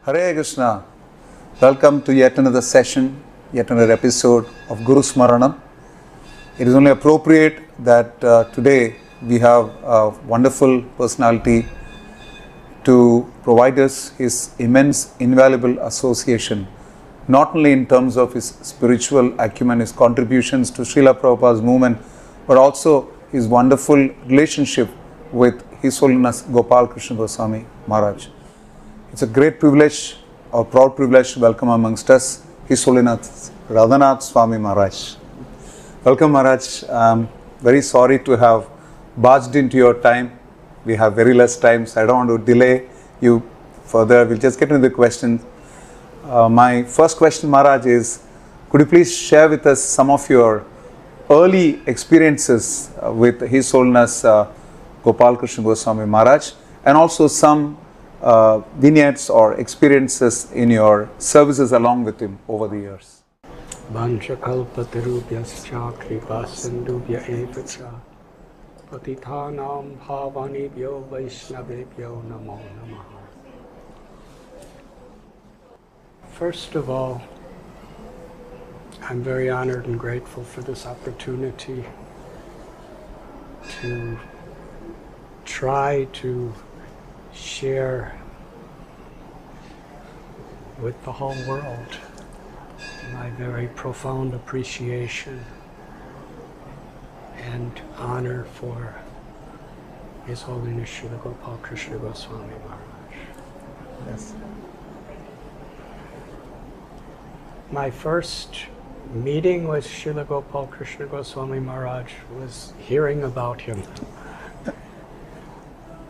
Hare Krishna. Welcome to yet another session, yet another episode of Guru Smaranam. It is only appropriate that today we have a wonderful personality to provide us his immense, invaluable association, not only in terms of his spiritual acumen, his contributions to Srila Prabhupada's movement, but also his wonderful relationship with His Holiness Gopal Krishna Goswami Maharaj. It's a great privilege, or proud privilege, to welcome amongst us His Holiness Radhanath Swami Maharaj. Welcome, Maharaj. I'm very sorry to have barged into your time. We have very less time, so I don't want to delay you further. We'll just get into the questions. My first question, Maharaj, is could you please share with us some of your early experiences with His Holiness Gopal Krishna Goswami Maharaj, and also some vignettes or experiences in your services along with him over the years. Vanchakalpatarubhyascha kripasindubhya evacha patithanam bhavanebhyo vaishnavebhyo namo namaha. First of all, I'm very honored and grateful for this opportunity to try to share with the whole world my very profound appreciation and honor for His Holiness Srila Gopal Krishna Goswami Maharaj. Yes. My first meeting with Srila Gopal Krishna Goswami Maharaj was hearing about him,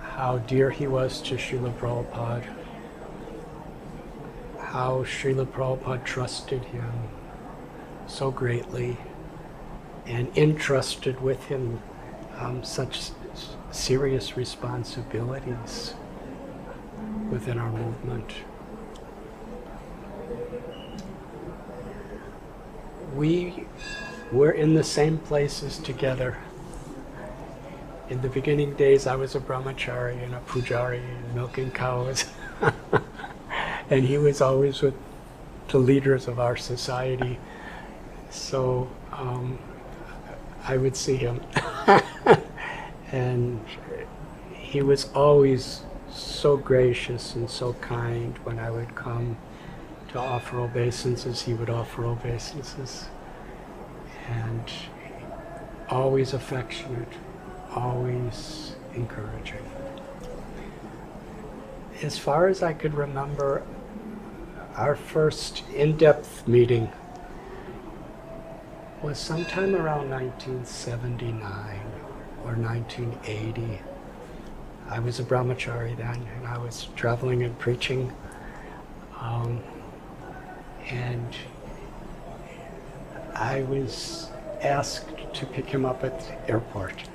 how dear he was to Srila Prabhupada, how Srila Prabhupada trusted him so greatly and entrusted with him such serious responsibilities within our movement. We were in the same places together. In the beginning days, I was a brahmachari and a pujari and milking cows. And he was always with the leaders of our society. So I would see him. And he was always so gracious and so kind when I would come to offer obeisances. He would offer obeisances. And always affectionate, always encouraging. As far as I could remember, our first in-depth meeting was sometime around 1979 or 1980. I was a brahmachari then, and I was traveling and preaching. And I was asked to pick him up at the airport.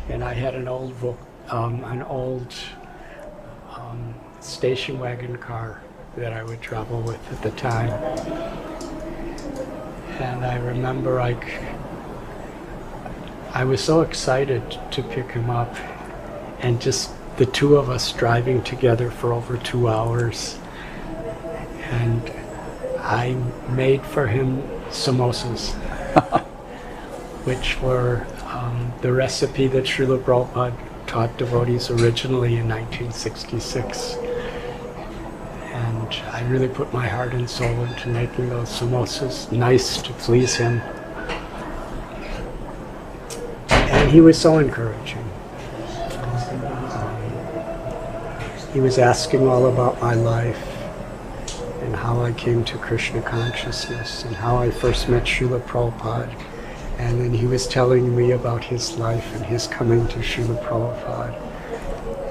And I had an old station wagon car that I would travel with at the time. And I remember I was so excited to pick him up, and just the two of us driving together for over 2 hours. And I made for him samosas, which were the recipe that Srila Prabhupada taught devotees originally in 1966. And I really put my heart and soul into making those samosas nice to please him. And he was so encouraging. He was asking all about my life and how I came to Krishna consciousness and how I first met Srila Prabhupada. And then he was telling me about his life and his coming to Srila Prabhupada.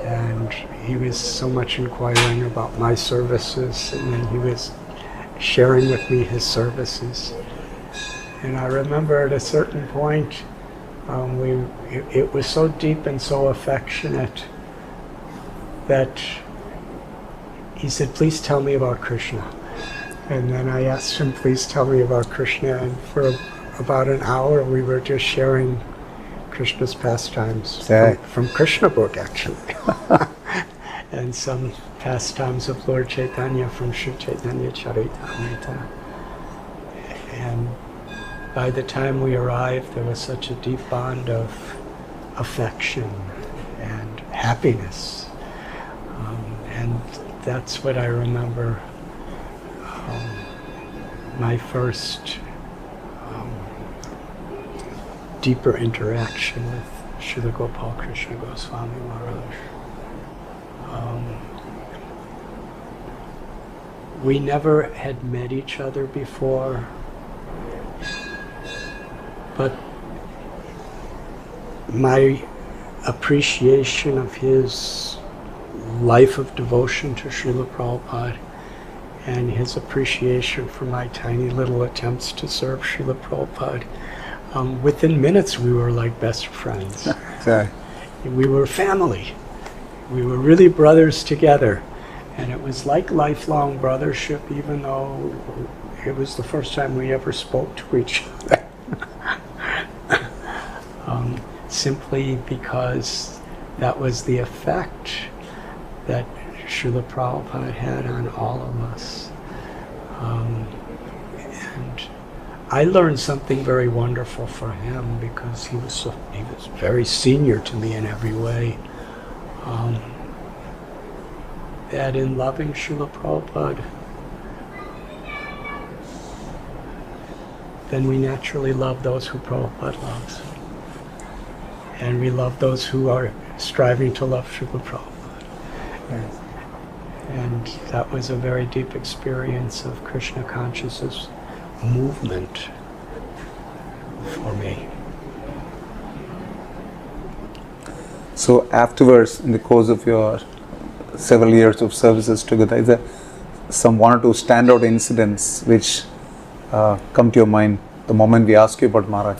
And he was so much inquiring about my services, and then he was sharing with me his services. And I remember at a certain point, it was so deep and so affectionate that he said, "Please tell me about Krishna." And then I asked him, "Please tell me about Krishna." And for about an hour we were just sharing Krishna's pastimes from Krishna book, actually. And some pastimes of Lord Chaitanya from Sri Chaitanya Charitamrita. And by the time we arrived, there was such a deep bond of affection and happiness. And that's what I remember my first deeper interaction with Srila Gopal Krishna Goswami Maharaj. We never had met each other before, but my appreciation of his life of devotion to Srila Prabhupada and his appreciation for my tiny little attempts to serve Srila Prabhupada, within minutes we were like best friends. Okay. We were family. We were really brothers together. And it was like lifelong brothership, even though it was the first time we ever spoke to each other. Simply because that was the effect that Srila Prabhupada had on all of us. And I learned something very wonderful from him because he was very senior to me in every way. That in loving Srila Prabhupada, then we naturally love those who Prabhupada loves. And we love those who are striving to love Srila Prabhupada. Yes. And that was a very deep experience of Krishna consciousness movement for me. So afterwards, in the course of your several years of services together, is there some one or two standout incidents which come to your mind the moment we ask you about Maharaj?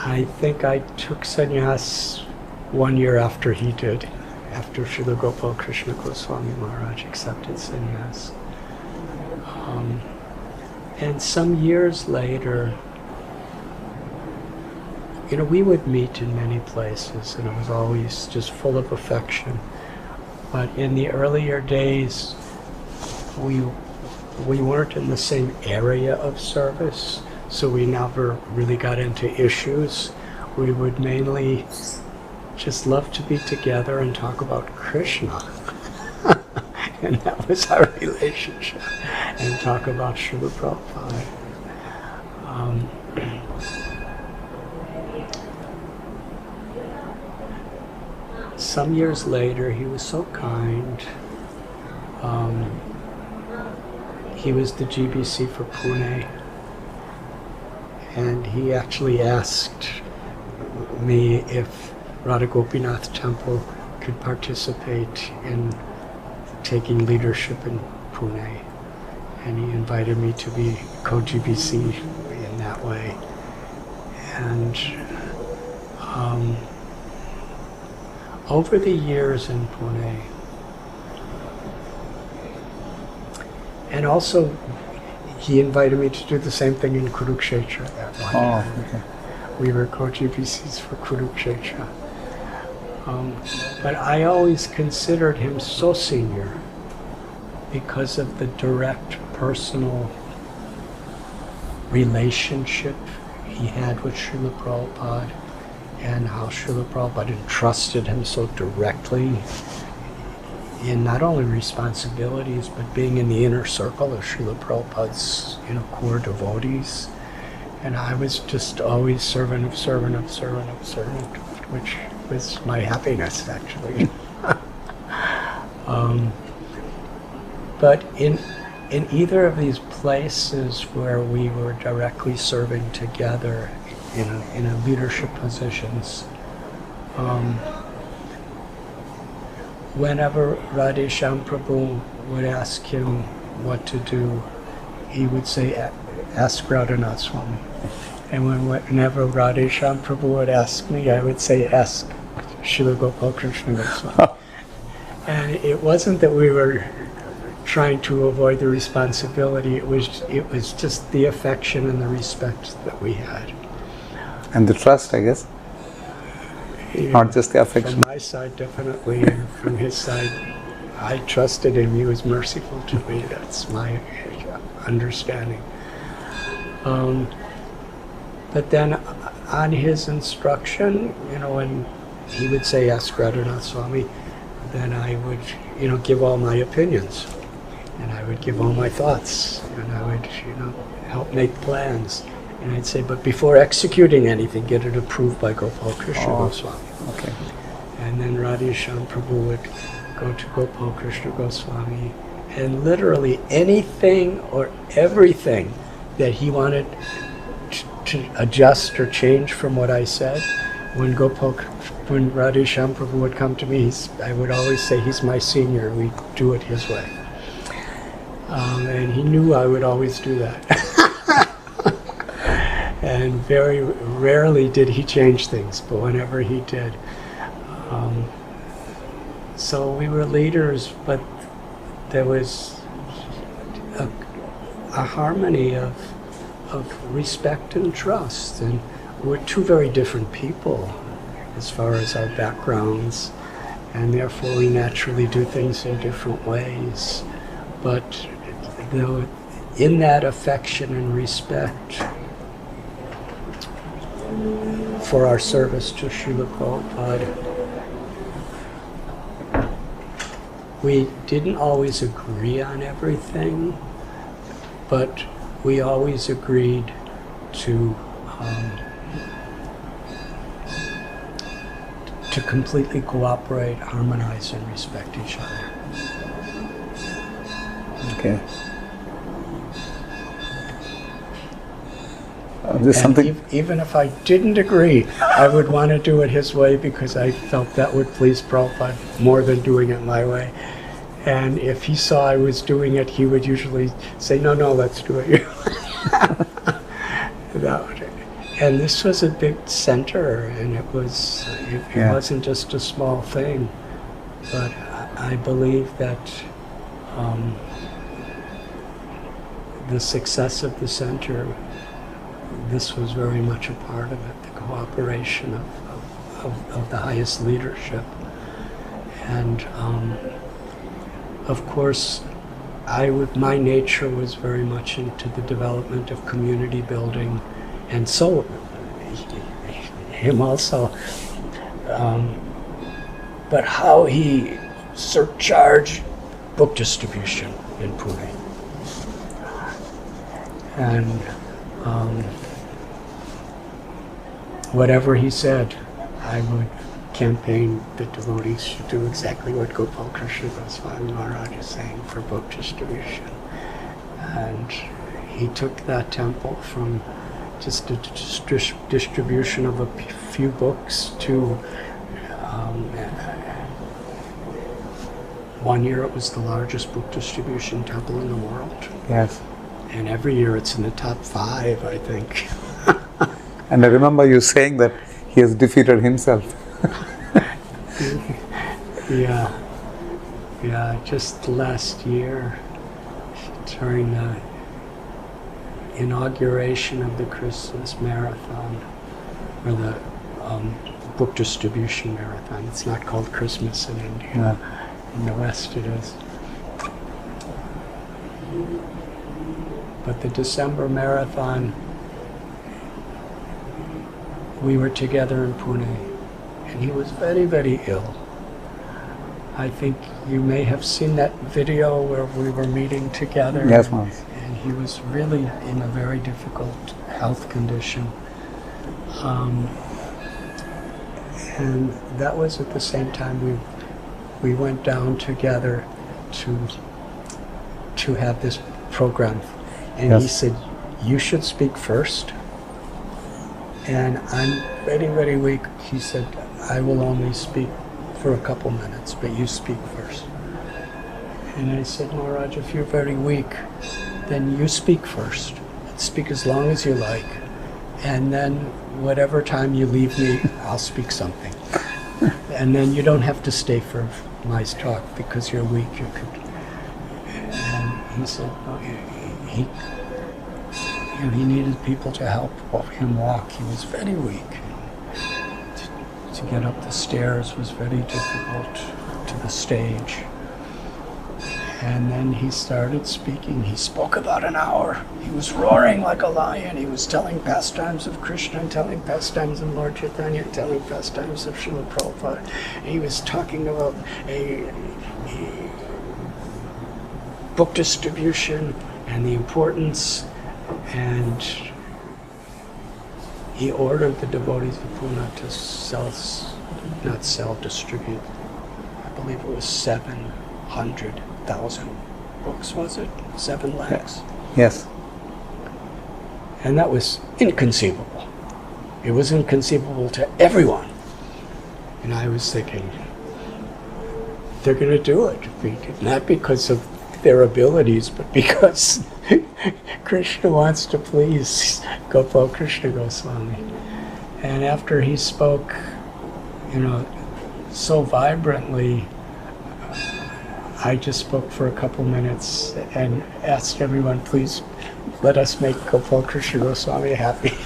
I think I took sannyas 1 year after he did, after Srila Gopal Krishna Goswami Maharaj accepted sannyas. And some years later, we would meet in many places, and it was always just full of affection. But in the earlier days, we weren't in the same area of service, so we never really got into issues. We would mainly just love to be together and talk about Krishna. And that was our relationship. And talk about Srila Prabhupada. Some years later, he was so kind. He was the GBC for Pune. And he actually asked me if Radha Gopinath Temple could participate in taking leadership in Pune. And he invited me to be co-GBC in that way. And over the years in Pune, and also he invited me to do the same thing in Kurukshetra that one year. Okay. We were co-GBCs for Kurukshetra. But I always considered him so senior because of the direct personal relationship he had with Srila Prabhupada and how Srila Prabhupada entrusted him so directly in not only responsibilities but being in the inner circle of Srila Prabhupada's core devotees. And I was just always servant, which was my happiness, actually. But in either of these places where we were directly serving together in a leadership positions, whenever Radhesham Prabhu would ask him what to do, he would say, ask Radhanath Swami. And whenever Radhesham Prabhu would ask me, I would say, ask Srila Gopal Krishna Goswami. And it wasn't that we were trying to avoid the responsibility, it was just the affection and the respect that we had. And the trust, I guess. not just the affection. From my side, definitely, and from his side, I trusted him. He was merciful to me. That's my understanding. But then on his instruction, when he would say, ask Radhanath Swami, then I would, give all my opinions. And I would give all my thoughts. And I would, help make plans. And I'd say, but before executing anything, get it approved by Gopal Krishna Goswami. Okay. And then Radhesham Prabhu would go to Gopal Krishna Goswami, and literally anything or everything that he wanted to adjust or change from what I said, when Radhesham Prabhu would come to me, I would always say, he's my senior, we do it his way. And he knew I would always do that. And very rarely did he change things, but whenever he did. So we were leaders, but there was a harmony of respect and trust. And we're two very different people as far as our backgrounds, and therefore we naturally do things in different ways. But in that affection and respect for our service to Srila Prabhupada, we didn't always agree on everything, but we always agreed to completely cooperate, harmonize, and respect each other. Okay. There's something. Even if I didn't agree, I would want to do it his way because I felt that would please Prabhupada more than doing it my way. And if he saw I was doing it, he would usually say, no, let's do it your way. And this was a big center, and it wasn't just a small thing. But I believe that the success of the center, this was very much a part of it, the cooperation of the highest leadership. And of course, my nature was very much into the development of community building, and so him also. But how he surcharged book distribution in Pune. And whatever he said, I would campaign the devotees to do exactly what Gopal Krishna Goswami Maharaj is saying for book distribution. And he took that temple from just a distribution of a few books to 1 year it was the largest book distribution temple in the world. Yes. And every year it's in the top 5, I think. And I remember you saying that he has defeated himself. Yeah, just last year, during the inauguration of the Christmas marathon, or the book distribution marathon. It's not called Christmas in India. Yeah. In the West it is. But the December marathon, we were together in Pune, and he was very, very ill. I think you may have seen that video where we were meeting together. Yes, ma'am. And he was really in a very difficult health condition. And that was at the same time we went down together to have this program. And yes. He said, you should speak first. And I'm very, very weak. He said, I will only speak for a couple minutes, but you speak first. And I said, Maharaj, if you're very weak, then you speak first. Speak as long as you like. And then whatever time you leave me, I'll speak something. And then you don't have to stay for my talk because you're weak. You could. And he said, oh, he needed people to help him walk. He was very weak. to get up the stairs was very difficult to the stage. And then he started speaking. He spoke about an hour. He was roaring like a lion. He was telling pastimes of Krishna, and telling pastimes of Lord Chaitanya, and telling pastimes of Srila Prabhupada. And he was talking about a book distribution and the importance, and he ordered the devotees of Pune to distribute. I believe it was 700,000 books, was it? 7 lakhs? Yes. And that was inconceivable. It was inconceivable to everyone. And I was thinking, they're going to do it. Not because of their abilities, but because Krishna wants to please Gopal Krishna Goswami. And after he spoke, so vibrantly, I just spoke for a couple minutes and asked everyone, please let us make Gopal Krishna Goswami happy.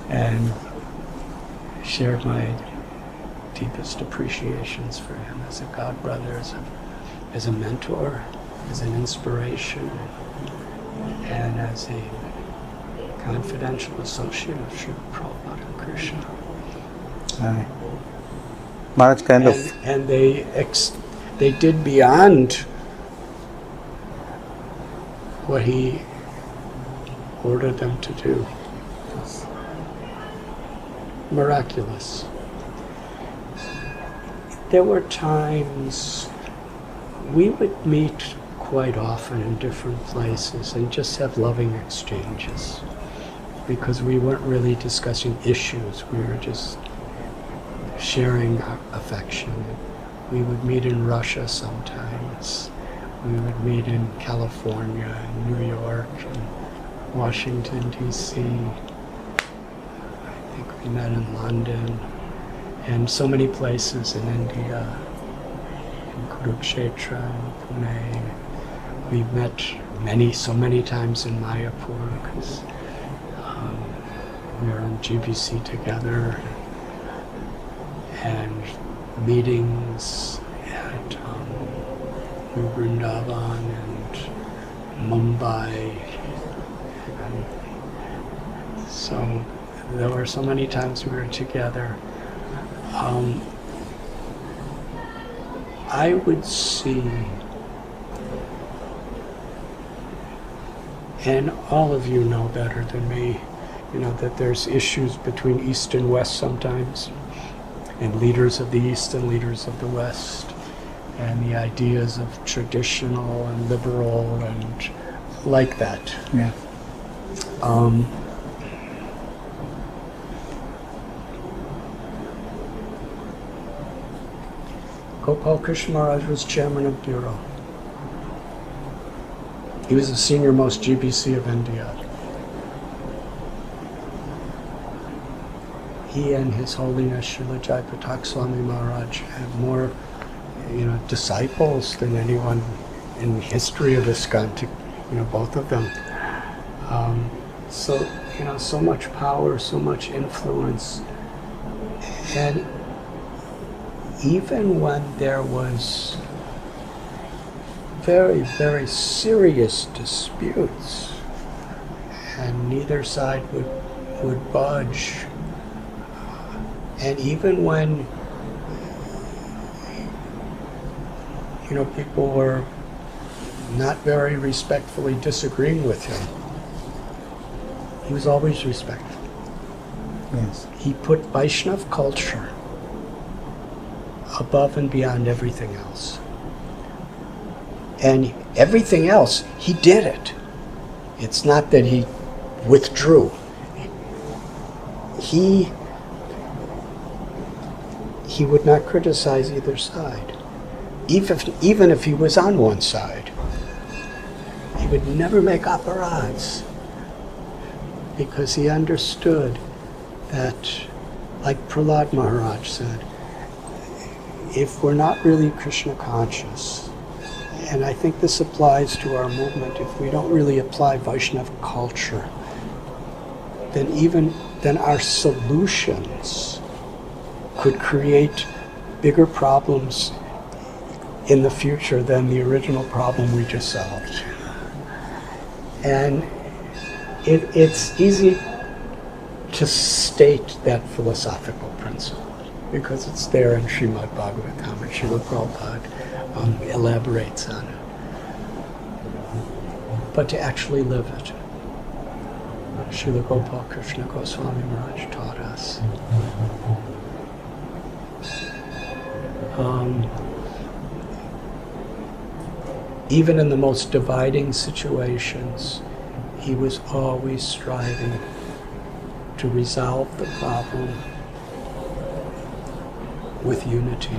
And shared my deepest appreciations for him as a godbrother, as a mentor, as an inspiration, and as a confidential associate of Srila Prabhupada and Krishna. Maharaj And they did beyond what he ordered them to do. Miraculous. There were times we would meet quite often in different places and just have loving exchanges, because we weren't really discussing issues, we were just sharing affection. We would meet in Russia sometimes, we would meet in California and New York and Washington, D.C. I think we met in London and so many places in India, in Kurukshetra, in Pune. We met so many times in Mayapur, because we were on GBC together, and meetings at New Vrindavan and Mumbai. And so there were so many times we were together. I would see, and all of you know better than me, that there's issues between East and West sometimes, and leaders of the East and leaders of the West, and the ideas of traditional and liberal and like that. Yeah. Gopal Krishna Maharaj was chairman of Bureau. He was the senior most GBC of India. He and His Holiness Srila Jaipatak Swami Maharaj have more, disciples than anyone in the history of Iskcon, both of them. So much power, so much influence. And even when there was very, very serious disputes, and neither side would budge, and even when people were not very respectfully disagreeing with him, he was always respectful. Yes. He put Vaishnav culture above and beyond everything else. And everything else, he did it. It's not that he withdrew. He would not criticize either side. Even if he was on one side, he would never make aparadhs, because he understood that, like Prahlad Maharaj said, if we're not really Krishna conscious, and I think this applies to our movement, if we don't really apply Vaishnava culture, then our solutions could create bigger problems in the future than the original problem we just solved. And it's easy to state that philosophical principle because it's there in Srimad Bhagavatam, and Srila Prabhupada elaborates on it. But to actually live it, Srila Gopal Krishna Goswami Maharaj taught us. Even in the most dividing situations, he was always striving to resolve the problem with unity.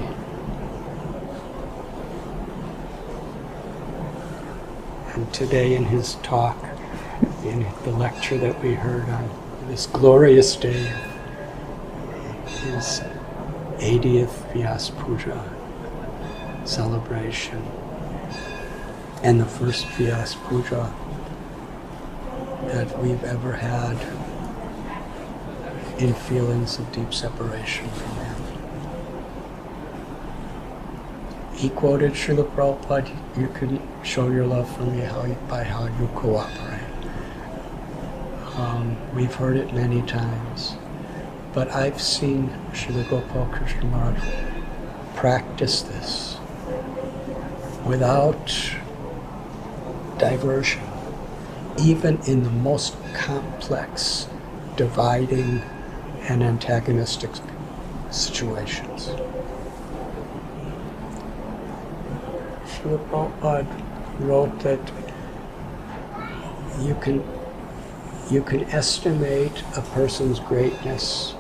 And today in his talk, in the lecture that we heard on this glorious day, his 80th Vyas Puja celebration, and the first Vyas Puja that we've ever had in feelings of deep separation from him. He quoted Srila Prabhupada, you can show your love for me by how you cooperate. We've heard it many times, but I've seen Srila Gopal Krishna Maharaj practice this without diversion, even in the most complex, dividing, and antagonistic situations. Srila Prabhupada wrote that you can estimate a person's greatness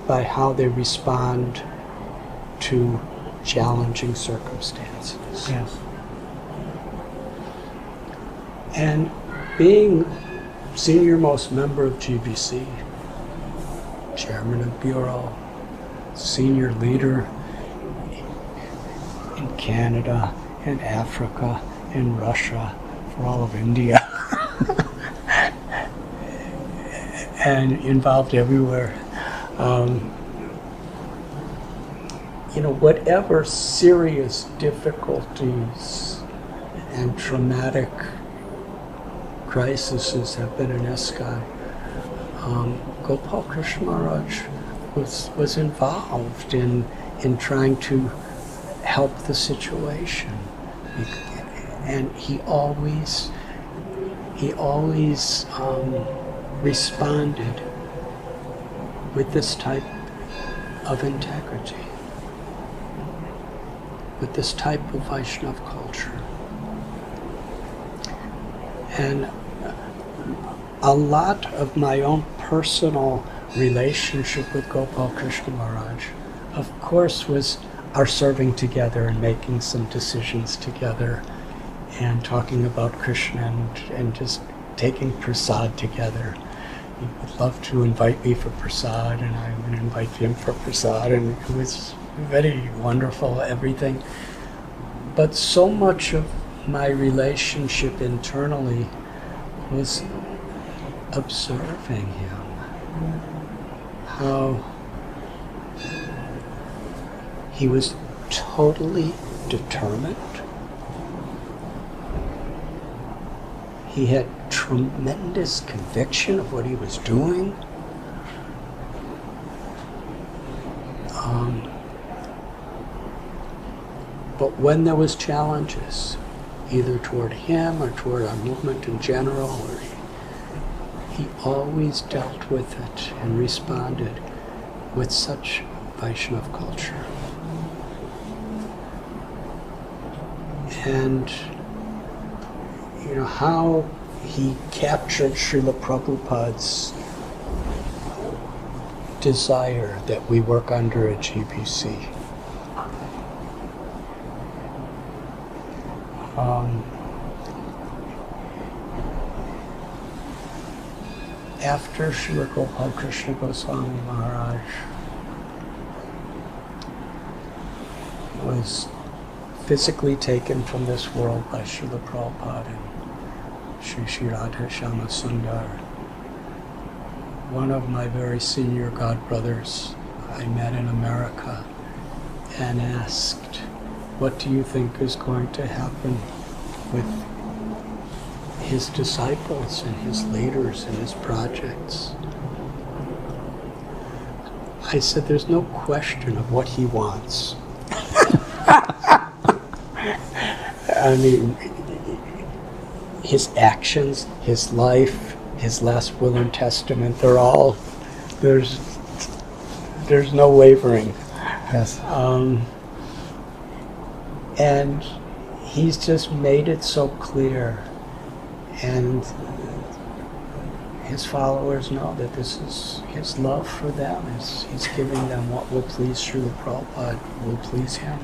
by how they respond to challenging circumstances. Yes. And being senior most member of GBC, chairman of bureau, senior leader in Canada, in Africa, in Russia, for all of India, and involved everywhere. Whatever serious difficulties and traumatic crises have been in Iskcon, Gopal Krishna Maharaj was involved in trying to help the situation, and he always responded with this type of integrity, with this type of Vaishnava culture. And a lot of my own personal relationship with Gopal Krishna Maharaj, of course, was our serving together and making some decisions together and talking about Krishna and just taking prasad together. He would love to invite me for prasad, and I would invite him for prasad, and it was very wonderful, everything. But so much of my relationship internally was observing him, how he was totally determined. He had tremendous conviction of what he was doing. But when there was challenges, either toward him or toward our movement in general, he always dealt with it and responded with such Vaishnava culture. And how he captured Srila Prabhupada's desire that we work under a GBC. After Srila Gopal Krishna Goswami Maharaj was physically taken from this world by Srila Prabhupada and Sri Radha Shama Sundar, one of my very senior godbrothers, I met in America and asked, what do you think is going to happen with his disciples and his leaders and his projects? I said, there's no question of what he wants. I mean, his actions, his life, his last will and testament, they're all, there's no wavering. Yes. And he's just made it so clear. And his followers know that this is his love for them. He's giving them what will please Srila Prabhupada, will please him.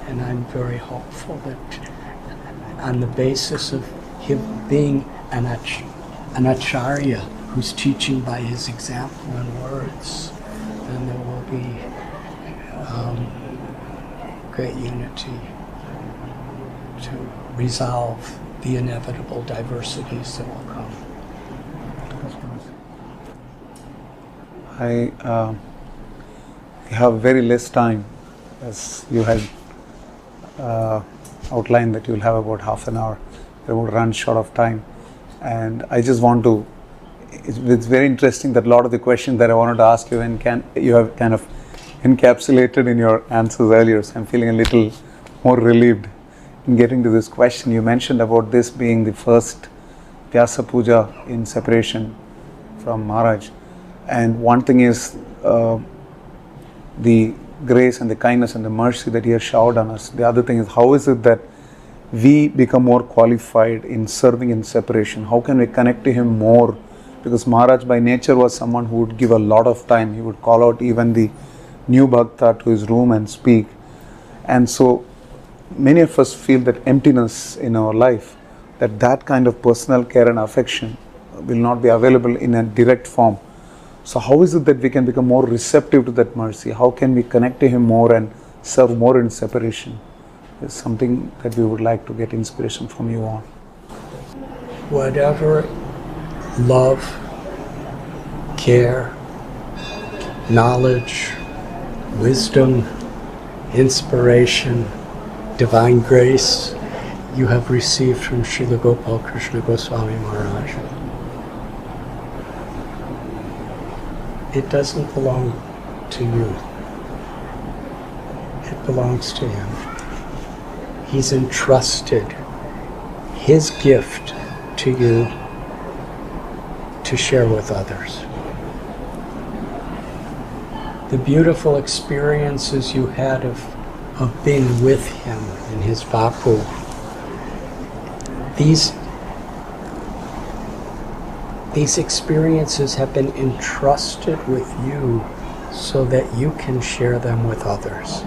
And I'm very hopeful that on the basis of him being an acharya who's teaching by his example and words, then there will be great unity to resolve the inevitable diversities that will come. We have very less time, as you had outlined that you'll have about half an hour. We will run short of time, and I just want to. It's very interesting that a lot of the questions that I wanted to ask you you have kind of encapsulated in your answers earlier. So I'm feeling a little more relieved in getting to this question. You mentioned about this being the first Vyasa Puja in separation from Maharaj. And one thing is the grace and the kindness and the mercy that he has showered on us. The other thing is, how is it that we become more qualified in serving in separation? How can we connect to him more? Because Maharaj by nature was someone who would give a lot of time. He would call out even the new bhakta to his room and speak. And so many of us feel that emptiness in our life, that kind of personal care and affection will not be available in a direct form. So how is it that we can become more receptive to that mercy? How can we connect to him more and serve more in separation? It's something that we would like to get inspiration from you on. Whatever love, care, knowledge, wisdom, inspiration, divine grace you have received from Srila Gopal Krishna Goswami Maharaj, it doesn't belong to you. It belongs to him. He's entrusted his gift to you to share with others. The beautiful experiences you had of being with him in his vapu, these experiences have been entrusted with you so that you can share them with others.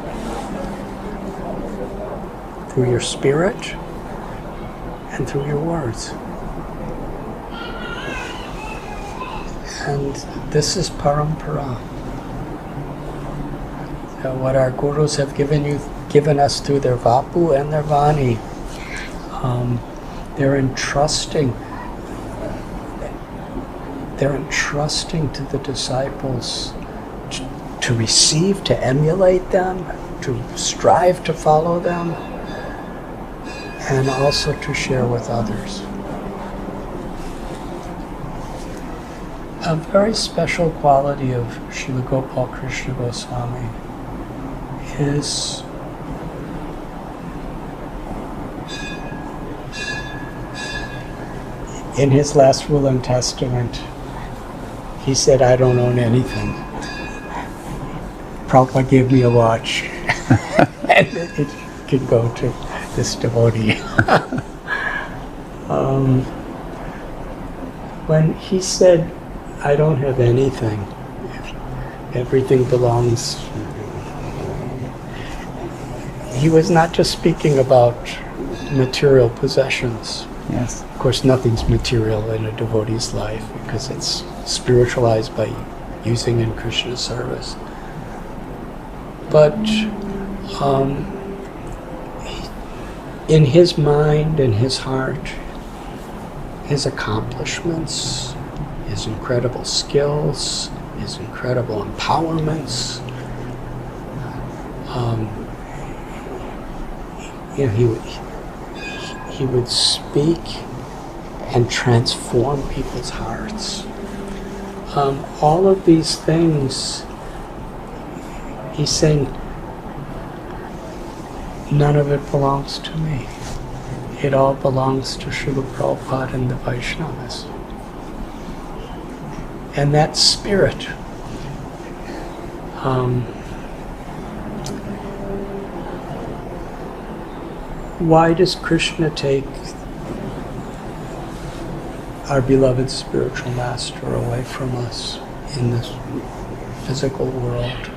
Through your spirit and through your words. And this is parampara. What our gurus have given us through their vapu and their vani. They're entrusting to the disciples to receive, to emulate them, to strive to follow them, and also to share with others. A very special quality of Srila Gopal Krishna Goswami is in his last will and testament, he said, I don't own anything. Prabhupada gave me a watch and it can go to this devotee. When he said, I don't have anything, everything belongs, he was not just speaking about material possessions. Yes. Of course, nothing's material in a devotee's life because it's spiritualized by using in Krishna's service. But in his mind and his heart, his accomplishments, his incredible skills, his incredible empowerments. He would speak and transform people's hearts. All of these things, he's saying, none of it belongs to me. It all belongs to Srila Prabhupada and the Vaishnavas. And that spirit, why does Krishna take our beloved spiritual master away from us in this physical world?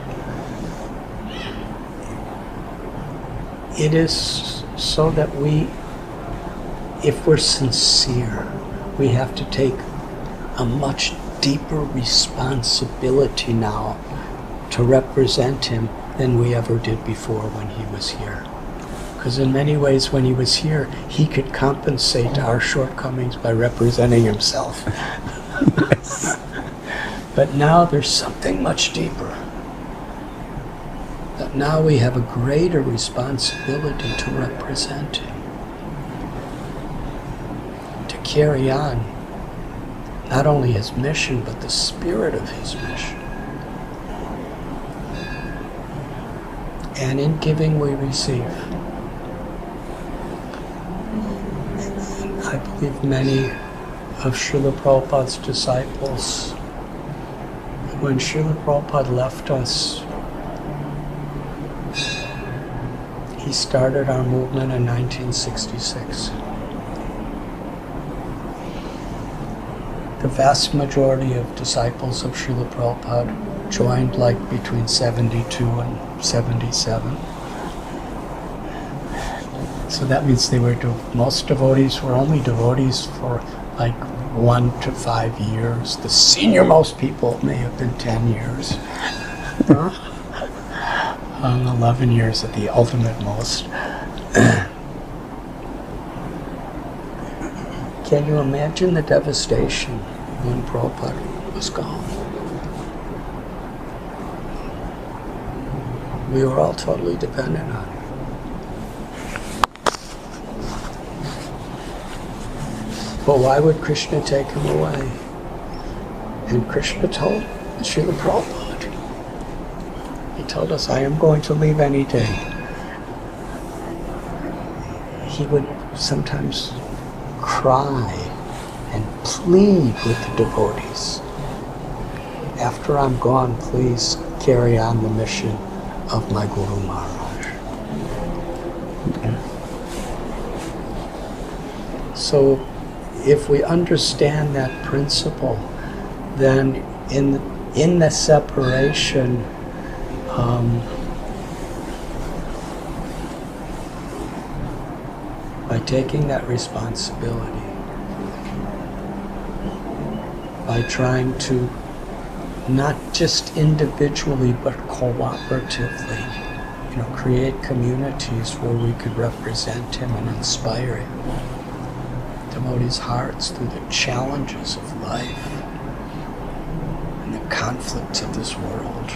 It is so that we, if we're sincere, we have to take a much deeper responsibility now to represent him than we ever did before when he was here. Because in many ways when he was here, he could compensate our shortcomings by representing himself. But now there's something much deeper. That now we have a greater responsibility to represent him. To carry on not only his mission, but the spirit of his mission. And in giving we receive. I believe many of Srila Prabhupada's disciples, when Srila Prabhupada left us, he started our movement in 1966. The vast majority of disciples of Srila Prabhupada joined like between 72 and 77. So that means most devotees were only devotees for like 1 to 5 years. The senior most people may have been 10 years. 11 years at the ultimate most. Can you imagine the devastation when Prabhupada was gone? We were all totally dependent on him. But why would Krishna take him away? And Krishna told Srila Prabhupada, he told us, I am going to leave any day. He would sometimes cry and plead with the devotees. After I'm gone, please carry on the mission of my Guru Maharaj. So if we understand that principle, then in the separation, by taking that responsibility, by trying to not just individually but cooperatively, create communities where we could represent him and inspire him, devotees' hearts through the challenges of life and the conflicts of this world.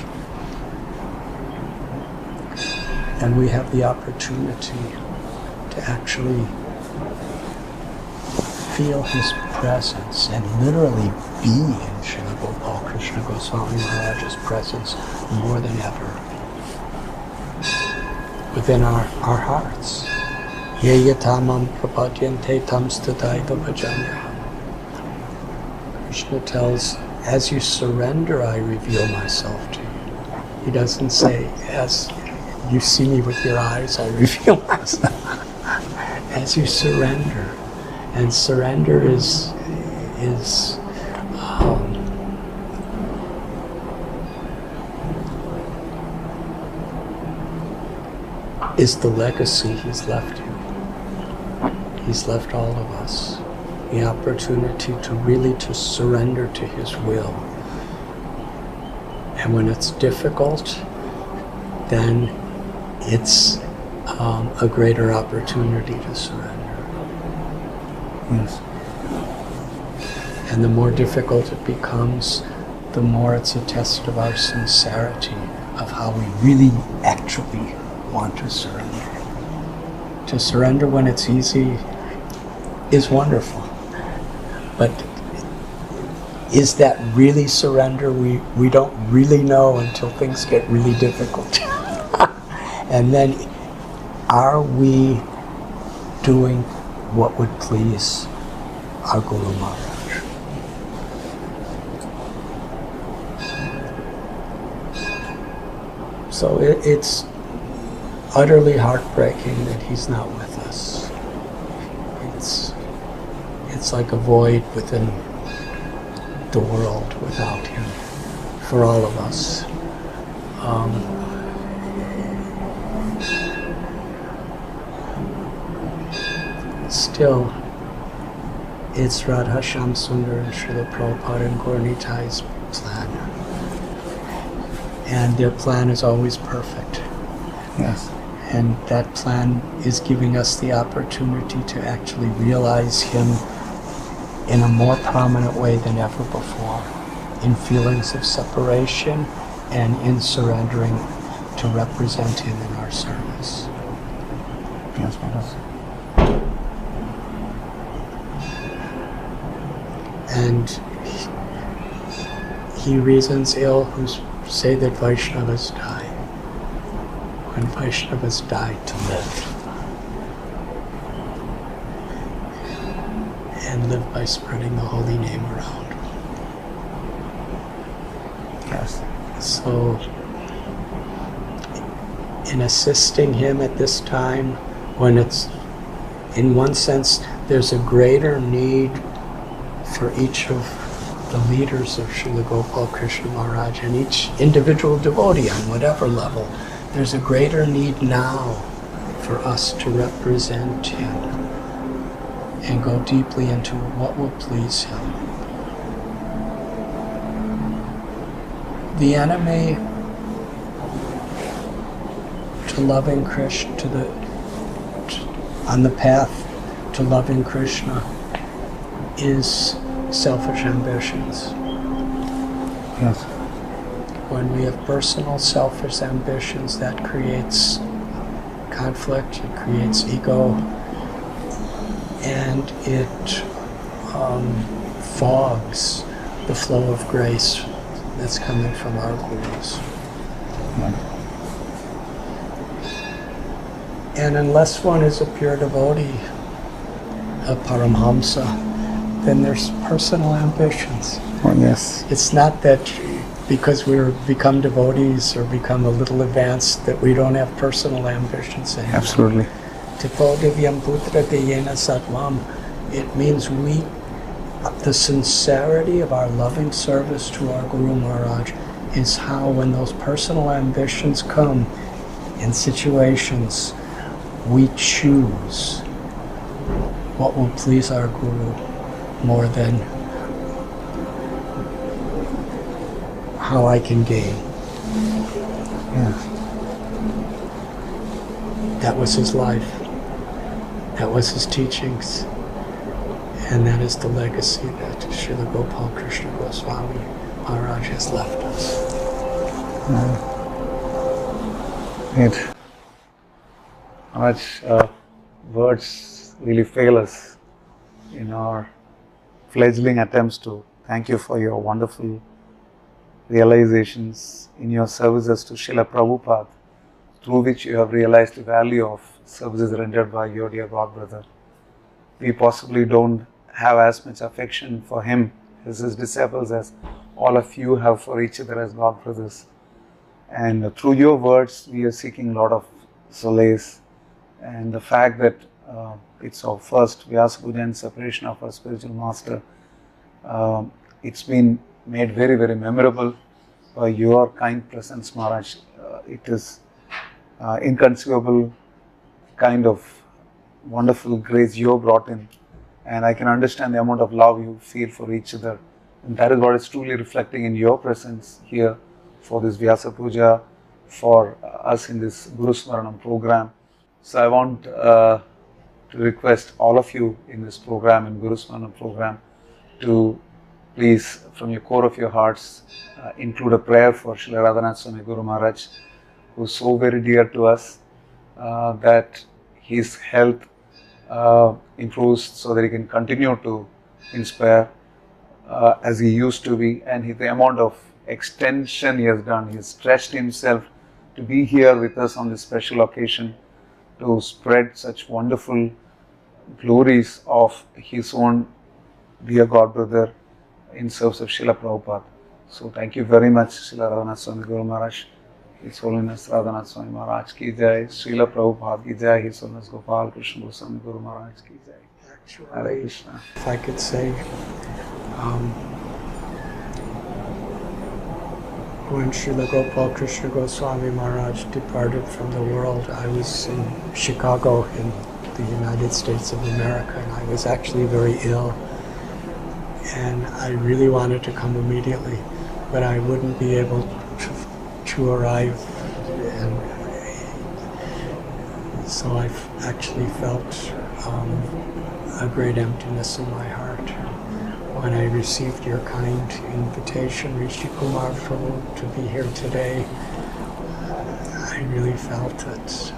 And we have the opportunity to actually feel his presence and literally be in Srila Gopal Krishna Goswami Maharaj's presence more than ever within our hearts. Ye yatamam prapadyante tam stataiva bhajanyaham. Krishna tells, as you surrender, I reveal myself to you. He doesn't say, as you see me with your eyes, I reveal myself. As you surrender. And surrender is the legacy he's left you. He's left all of us the opportunity to surrender to his will. And when it's difficult, then it's a greater opportunity to surrender. Yes. And the more difficult it becomes, the more it's a test of our sincerity, of how we really actually want to surrender. To surrender when it's easy is wonderful, but is that really surrender? We don't really know until things get really difficult. And then, are we doing what would please our Guru Maharaj? So it's utterly heartbreaking that he's not with us. It's like a void within the world without him, for all of us. Still, it's Radha Shyam Sundar and Srila Prabhupada and Gaur Nitai's plan. And their plan is always perfect. Yes. And that plan is giving us the opportunity to actually realize him in a more prominent way than ever before, in feelings of separation and in surrendering to represent him in our service. Yes, Maharaj. And he reasons ill who say that Vaishnavas die, when Vaishnavas die to live. And live by spreading the holy name around. Yes. So, in assisting him at this time, when it's, in one sense, there's a greater need for each of the leaders of Srila Gopal Krishna Maharaj and each individual devotee on whatever level, there's a greater need now for us to represent him and go deeply into what will please him. The enemy to loving Krishna, on the path to loving Krishna, is selfish ambitions. Yes. When we have personal selfish ambitions, that creates conflict, it creates ego, and it fogs the flow of grace that's coming from our gurus. And unless one is a pure devotee, a Paramhamsa, then there's personal ambitions. Oh, yes. It's not that because we've become devotees or become a little advanced that we don't have personal ambitions anymore. Absolutely. Tipo divyam putra deyena satvam. It means the sincerity of our loving service to our Guru Maharaj is how, when those personal ambitions come in situations, we choose what will please our Guru more than how I can gain. Yes. That was his life. That was his teachings. And that is the legacy that Srila Gopal Krishna Goswami Maharaj has left us. It. Maharaj, words really fail us in our fledgling attempts to thank you for your wonderful realizations in your services to Srila Prabhupada, through which you have realized the value of services rendered by your dear God brother. We possibly don't have as much affection for him as his disciples as all of you have for each other as God brothers. And through your words, we are seeking a lot of solace. And the fact that it's our first Vyasa Puja and separation of our spiritual master, it's been made very, very memorable by your kind presence, Maharaj. It is inconceivable kind of wonderful grace you brought in, and I can understand the amount of love you feel for each other, and that is what is truly reflecting in your presence here for this Vyasa Puja, for us in this Guru Smaranam program. So I want to request all of you in this program, in Guru Smaranam program, to please, from your core of your hearts, include a prayer for Srila Radhanath Swami Guru Maharaj, who is so very dear to us, that his health improves so that he can continue to inspire as he used to be, and the amount of extension he has done. He has stretched himself to be here with us on this special occasion to spread such wonderful glories of his own dear God brother in service of Srila Prabhupada. So thank you very much, Srila Radhanath Swami Guru Maharaj. His Holiness Radhanath Swami Maharaj ki jai, Srila Prabhupada ki jai, His Holiness Gopal Krishna Goswami Guru Maharaj ki jai. Hare Krishna. If I could say, when Srila Gopal Krishna Goswami Maharaj departed from the world, I was in Chicago in the United States of America, and I was actually very ill. And I really wanted to come immediately, but I wouldn't be able to arrive. And so I actually felt a great emptiness in my heart when I received your kind invitation, Rishi Kumar Prabhu, to be here today. I really felt that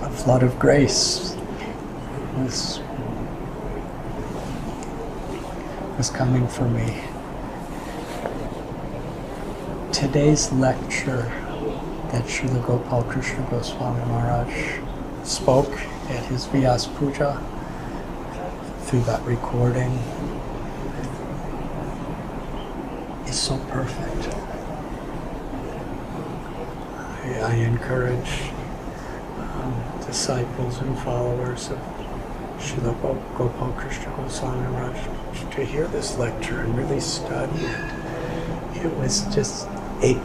a flood of grace was coming for me. Today's lecture that Srila Gopal Krishna Goswami Maharaj spoke at his Vyas Puja, through that recording, is so perfect. I encourage disciples and followers of Srila Gopal Krishna Goswami Maharaj to hear this lecture and really study it. It was just a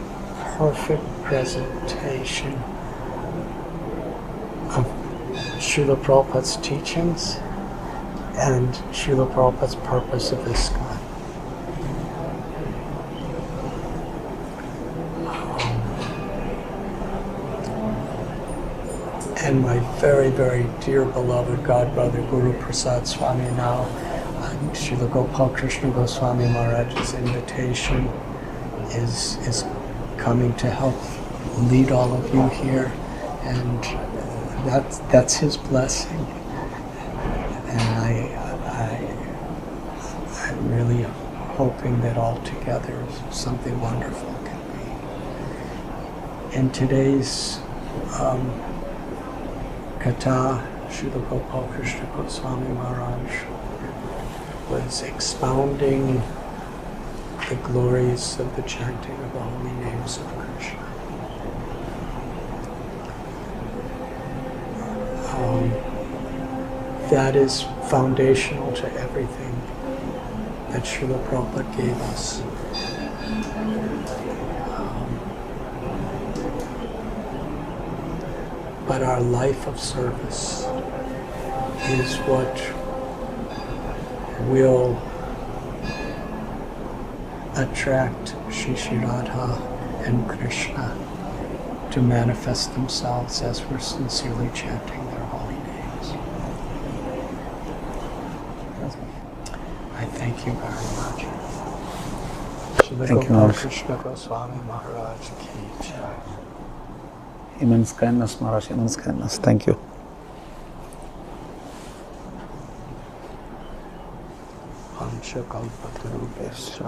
perfect presentation of Srila Prabhupada's teachings and Srila Prabhupada's purpose of Iskcon. And my very, very dear beloved godbrother Guru Prasad Swami now, Srila Gopal Krishna Goswami Maharaj's invitation is coming to help lead all of you here, and that's his blessing. And I'm really hoping that all together something wonderful can be. In today's Katha, Srila Gopal Krishna Goswami Maharaj was expounding the glories of the chanting of the holy names of Krishna. That is foundational to everything that Srila Prabhupada gave us. But our life of service is what will attract Shri Radha and Krishna to manifest themselves as we're sincerely chanting their holy names. I thank you very much. Srila Gopal Krishna Goswami Maharaj ki jai. Immense kindness, Maharaj, immense kindness. Thank you. Panchakalpatarubhyascha